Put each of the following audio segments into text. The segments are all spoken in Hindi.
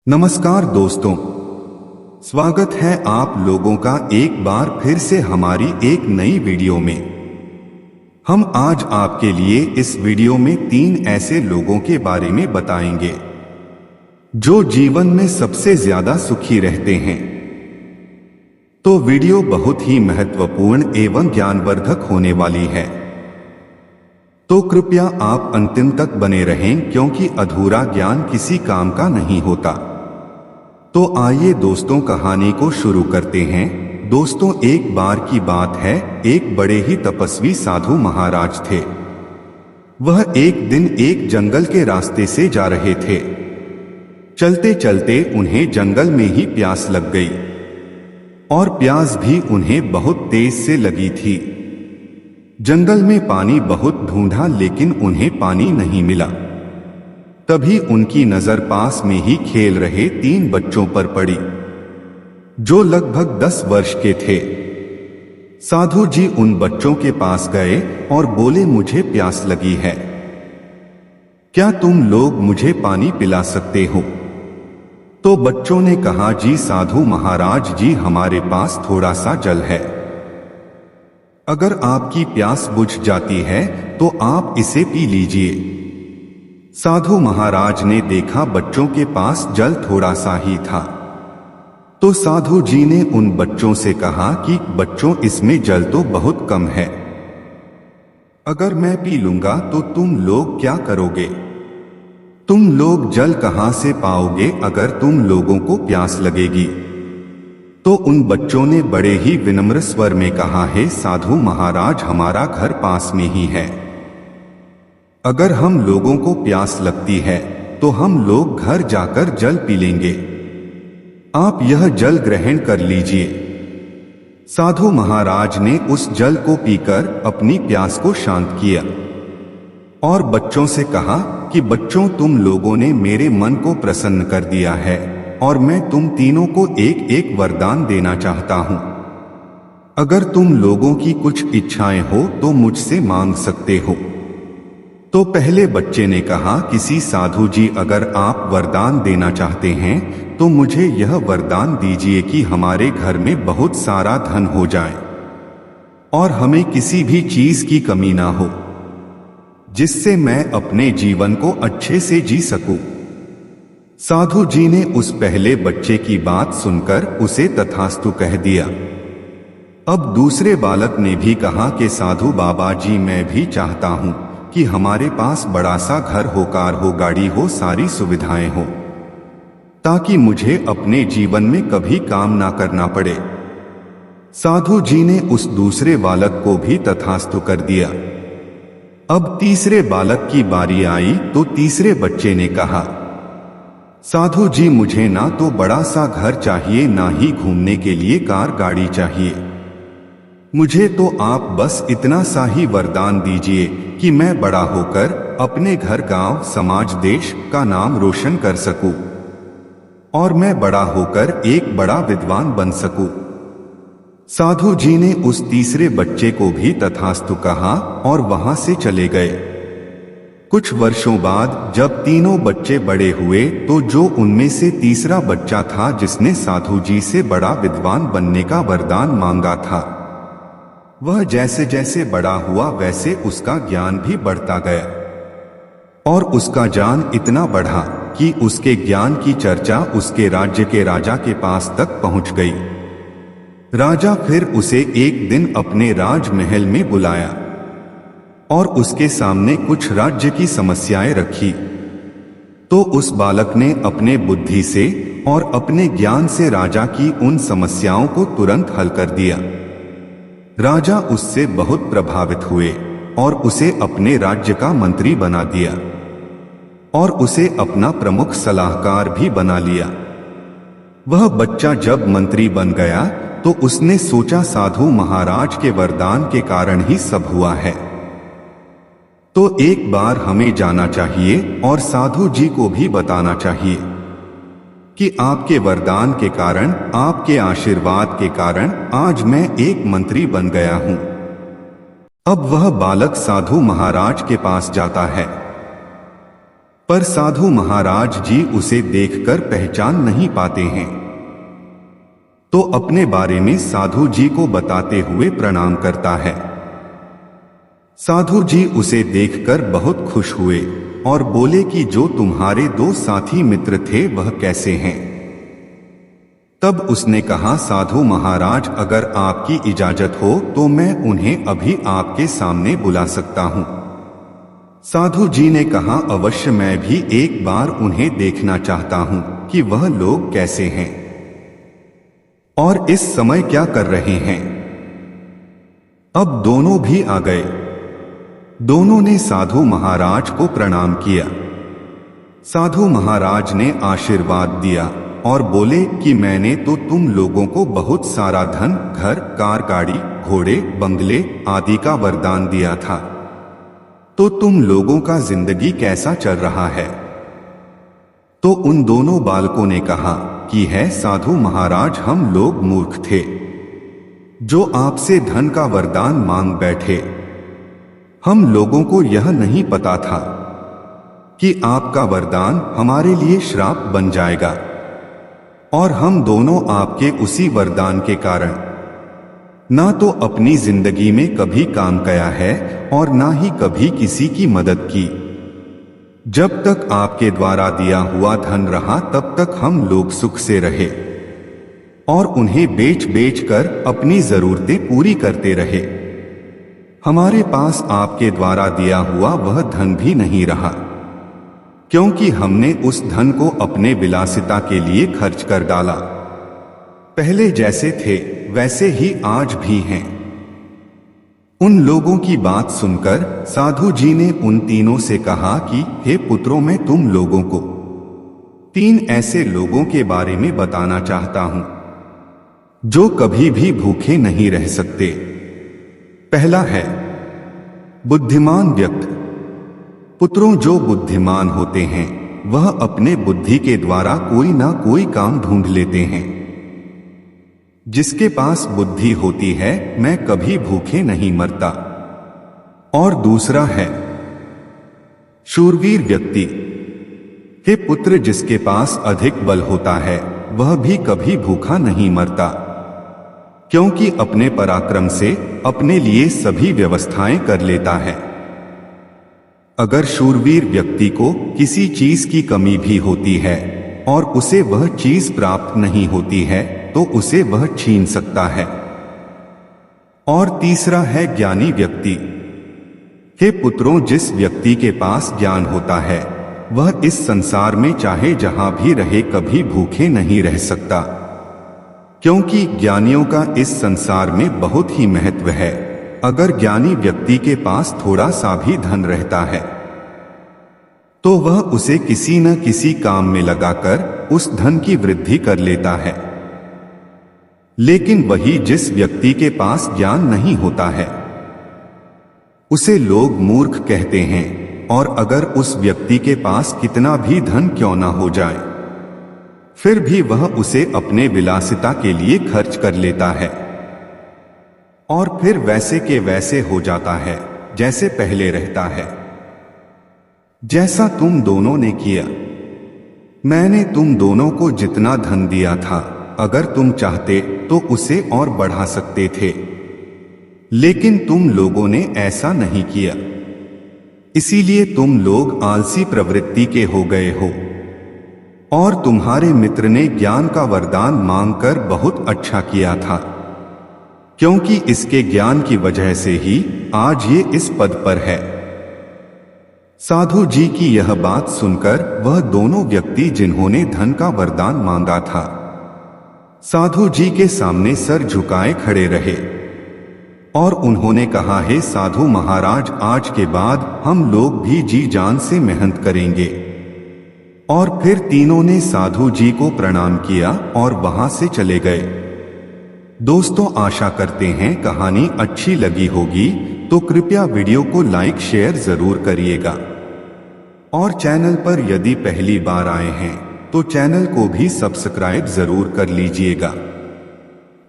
नमस्कार दोस्तों, स्वागत है आप लोगों का एक बार फिर से हमारी एक नई वीडियो में। हम आज आपके लिए इस वीडियो में 3 ऐसे लोगों के बारे में बताएंगे जो जीवन में सबसे ज्यादा सुखी रहते हैं। तो वीडियो बहुत ही महत्वपूर्ण एवं ज्ञानवर्धक होने वाली है, तो कृपया आप अंतिम तक बने रहें क्योंकि अधूरा ज्ञान किसी काम का नहीं होता। तो आइए दोस्तों, कहानी को शुरू करते हैं। दोस्तों, एक बार की बात है, एक बड़े ही तपस्वी साधु महाराज थे। वह एक दिन एक जंगल के रास्ते से जा रहे थे। चलते चलते उन्हें जंगल में ही प्यास लग गई, और प्यास भी उन्हें बहुत तेज से लगी थी। जंगल में पानी बहुत ढूंढा लेकिन उन्हें पानी नहीं मिला। तभी उनकी नजर पास में ही खेल रहे 3 बच्चों पर पड़ी, जो लगभग 10 वर्ष के थे। साधु जी उन बच्चों के पास गए और बोले, मुझे प्यास लगी है, क्या तुम लोग मुझे पानी पिला सकते हो? तो बच्चों ने कहा, जी साधु महाराज जी, हमारे पास थोड़ा सा जल है। अगर आपकी प्यास बुझ जाती है तो आप इसे पी लीजिए। साधु महाराज ने देखा बच्चों के पास जल थोड़ा सा ही था, तो साधु जी ने उन बच्चों से कहा कि बच्चों, इसमें जल तो बहुत कम है, अगर मैं पी लूंगा तो तुम लोग क्या करोगे? तुम लोग जल कहां से पाओगे अगर तुम लोगों को प्यास लगेगी? तो उन बच्चों ने बड़े ही विनम्र स्वर में कहा, हे साधु महाराज, हमारा घर पास में ही है। अगर हम लोगों को प्यास लगती है तो हम लोग घर जाकर जल पी लेंगे, आप यह जल ग्रहण कर लीजिए। साधु महाराज ने उस जल को पीकर अपनी प्यास को शांत किया और बच्चों से कहा कि बच्चों, तुम लोगों ने मेरे मन को प्रसन्न कर दिया है और मैं तुम तीनों को एक एक वरदान देना चाहता हूं। अगर तुम लोगों की कुछ इच्छाएं हो तो मुझसे मांग सकते हो। तो पहले बच्चे ने कहा, किसी साधु जी, अगर आप वरदान देना चाहते हैं तो मुझे यह वरदान दीजिए कि हमारे घर में बहुत सारा धन हो जाए और हमें किसी भी चीज की कमी ना हो, जिससे मैं अपने जीवन को अच्छे से जी सकूं। साधु जी ने उस पहले बच्चे की बात सुनकर उसे तथास्तु कह दिया। अब दूसरे बालक ने भी कहा कि साधु बाबा जी, मैं भी चाहता हूं कि हमारे पास बड़ा सा घर हो, कार हो, गाड़ी हो, सारी सुविधाएं हो, ताकि मुझे अपने जीवन में कभी काम ना करना पड़े। साधु जी ने उस दूसरे बालक को भी तथास्तु कर दिया। अब तीसरे बालक की बारी आई तो तीसरे बच्चे ने कहा, साधु जी, मुझे ना तो बड़ा सा घर चाहिए, ना ही घूमने के लिए कार गाड़ी चाहिए। मुझे तो आप बस इतना सा ही वरदान दीजिए कि मैं बड़ा होकर अपने घर, गांव, समाज, देश का नाम रोशन कर सकूं और मैं बड़ा होकर एक बड़ा विद्वान बन सकूं। साधु जी ने उस तीसरे बच्चे को भी तथास्तु कहा और वहां से चले गए। कुछ वर्षों बाद जब तीनों बच्चे बड़े हुए तो जो उनमें से तीसरा बच्चा था, जिसने साधु जी से बड़ा विद्वान बनने का वरदान मांगा था, वह जैसे जैसे बड़ा हुआ वैसे उसका ज्ञान भी बढ़ता गया और उसका ज्ञान इतना बढ़ा कि उसके ज्ञान की चर्चा उसके राज्य के राजा के पास तक पहुंच गई। राजा फिर उसे एक दिन अपने राजमहल में बुलाया और उसके सामने कुछ राज्य की समस्याएं रखी। तो उस बालक ने अपने बुद्धि से और अपने ज्ञान से राजा की उन समस्याओं को तुरंत हल कर दिया। राजा उससे बहुत प्रभावित हुए और उसे अपने राज्य का मंत्री बना दिया और उसे अपना प्रमुख सलाहकार भी बना लिया। वह बच्चा जब मंत्री बन गया तो उसने सोचा, साधु महाराज के वरदान के कारण ही सब हुआ है, तो एक बार हमें जाना चाहिए और साधु जी को भी बताना चाहिए कि आपके वरदान के कारण, आपके आशीर्वाद के कारण आज मैं एक मंत्री बन गया हूं। अब वह बालक साधु महाराज के पास जाता है। पर साधु महाराज जी उसे देखकर पहचान नहीं पाते हैं। तो अपने बारे में साधु जी को बताते हुए प्रणाम करता है। साधु जी उसे देखकर बहुत खुश हुए और बोले कि जो तुम्हारे दो साथी मित्र थे वह कैसे हैं? तब उसने कहा, साधु महाराज, अगर आपकी इजाजत हो तो मैं उन्हें अभी आपके सामने बुला सकता हूं। साधु जी ने कहा, अवश्य, मैं भी एक बार उन्हें देखना चाहता हूं कि वह लोग कैसे हैं और इस समय क्या कर रहे हैं। अब दोनों भी आ गए। दोनों ने साधु महाराज को प्रणाम किया। साधु महाराज ने आशीर्वाद दिया और बोले कि मैंने तो तुम लोगों को बहुत सारा धन, घर, कार, गाड़ी, घोड़े, बंगले आदि का वरदान दिया था, तो तुम लोगों का जिंदगी कैसा चल रहा है? तो उन दोनों बालकों ने कहा कि है साधु महाराज, हम लोग मूर्ख थे जो आपसे धन का वरदान मांग बैठे। हम लोगों को यह नहीं पता था कि आपका वरदान हमारे लिए श्राप बन जाएगा और हम दोनों आपके उसी वरदान के कारण ना तो अपनी जिंदगी में कभी काम किया है और ना ही कभी किसी की मदद की। जब तक आपके द्वारा दिया हुआ धन रहा तब तक हम लोग सुख से रहे और उन्हें बेच बेच कर अपनी जरूरतें पूरी करते रहे। हमारे पास आपके द्वारा दिया हुआ वह धन भी नहीं रहा, क्योंकि हमने उस धन को अपने विलासिता के लिए खर्च कर डाला। पहले जैसे थे वैसे ही आज भी हैं। उन लोगों की बात सुनकर साधु जी ने उन तीनों से कहा कि हे पुत्रों, मैं तुम लोगों को 3 ऐसे लोगों के बारे में बताना चाहता हूं जो कभी भी भूखे नहीं रह सकते। पहला है बुद्धिमान व्यक्ति। पुत्रों, जो बुद्धिमान होते हैं वह अपने बुद्धि के द्वारा कोई ना कोई काम ढूंढ लेते हैं। जिसके पास बुद्धि होती है मैं कभी भूखे नहीं मरता। और दूसरा है शूरवीर व्यक्ति। हे पुत्र, जिसके पास अधिक बल होता है वह भी कभी भूखा नहीं मरता, क्योंकि अपने पराक्रम से अपने लिए सभी व्यवस्थाएं कर लेता है। अगर शूरवीर व्यक्ति को किसी चीज की कमी भी होती है और उसे वह चीज प्राप्त नहीं होती है तो उसे वह छीन सकता है। और तीसरा है ज्ञानी व्यक्ति। हे पुत्रों, जिस व्यक्ति के पास ज्ञान होता है वह इस संसार में चाहे जहां भी रहे कभी भूखे नहीं रह सकता, क्योंकि ज्ञानियों का इस संसार में बहुत ही महत्व है। अगर ज्ञानी व्यक्ति के पास थोड़ा सा भी धन रहता है तो वह उसे किसी न किसी काम में लगाकर उस धन की वृद्धि कर लेता है। लेकिन वही जिस व्यक्ति के पास ज्ञान नहीं होता है उसे लोग मूर्ख कहते हैं, और अगर उस व्यक्ति के पास कितना भी धन क्यों ना हो जाए फिर भी वह उसे अपने विलासिता के लिए खर्च कर लेता है और फिर वैसे के वैसे हो जाता है जैसे पहले रहता है। जैसा तुम दोनों ने किया। मैंने तुम दोनों को जितना धन दिया था अगर तुम चाहते तो उसे और बढ़ा सकते थे, लेकिन तुम लोगों ने ऐसा नहीं किया। इसीलिए तुम लोग आलसी प्रवृत्ति के हो गए हो। और तुम्हारे मित्र ने ज्ञान का वरदान मांगकर बहुत अच्छा किया था, क्योंकि इसके ज्ञान की वजह से ही आज ये इस पद पर है। साधु जी की यह बात सुनकर वह दोनों व्यक्ति जिन्होंने धन का वरदान मांगा था साधु जी के सामने सर झुकाए खड़े रहे और उन्होंने कहा, हे साधु महाराज, आज के बाद हम लोग भी जी जान से मेहनत करेंगे। और फिर तीनों ने साधु जी को प्रणाम किया और वहां से चले गए। दोस्तों, आशा करते हैं कहानी अच्छी लगी होगी, तो कृपया वीडियो को लाइक शेयर जरूर करिएगा और चैनल पर यदि पहली बार आए हैं तो चैनल को भी सब्सक्राइब जरूर कर लीजिएगा,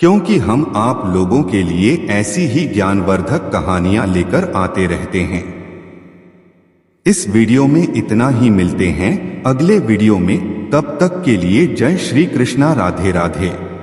क्योंकि हम आप लोगों के लिए ऐसी ही ज्ञानवर्धक कहानियां लेकर आते रहते हैं। इस वीडियो में इतना ही। मिलते हैं अगले वीडियो में, तब तक के लिए जय श्री कृष्णा, राधे राधे।